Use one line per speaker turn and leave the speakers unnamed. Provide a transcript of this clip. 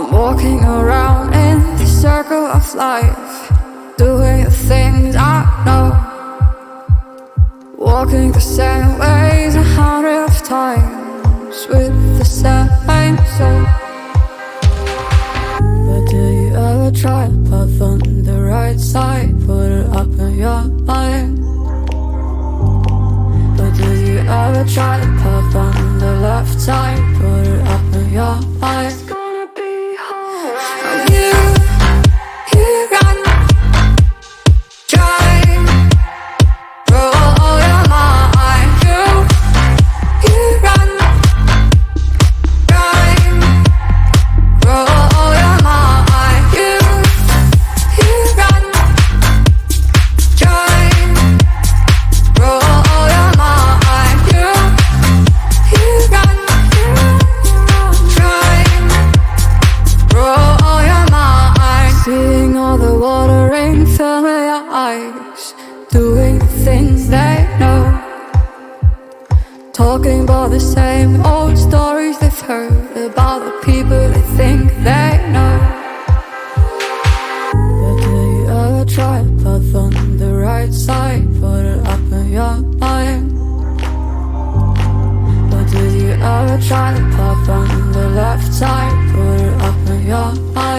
I'm walking around in the circle of life, doing the things I know, walking the same ways 100 times with the same soul. But do you ever try to path on the right side, put it up in your mind? But do you ever try to path on the left side, put it up in your mind? It's gonna be alright. You run, try, roll your mind. You run, try, roll your mind. You run, try, roll your mind. You run, try, roll your mind. Seeing all the watering fill your eyes, doing the things they know, talking about the same old stories they've heard about the people they think they know. But do you ever try to path on the right side, put it up in your mind? But did you ever try to path on the left side, put it up in your mind?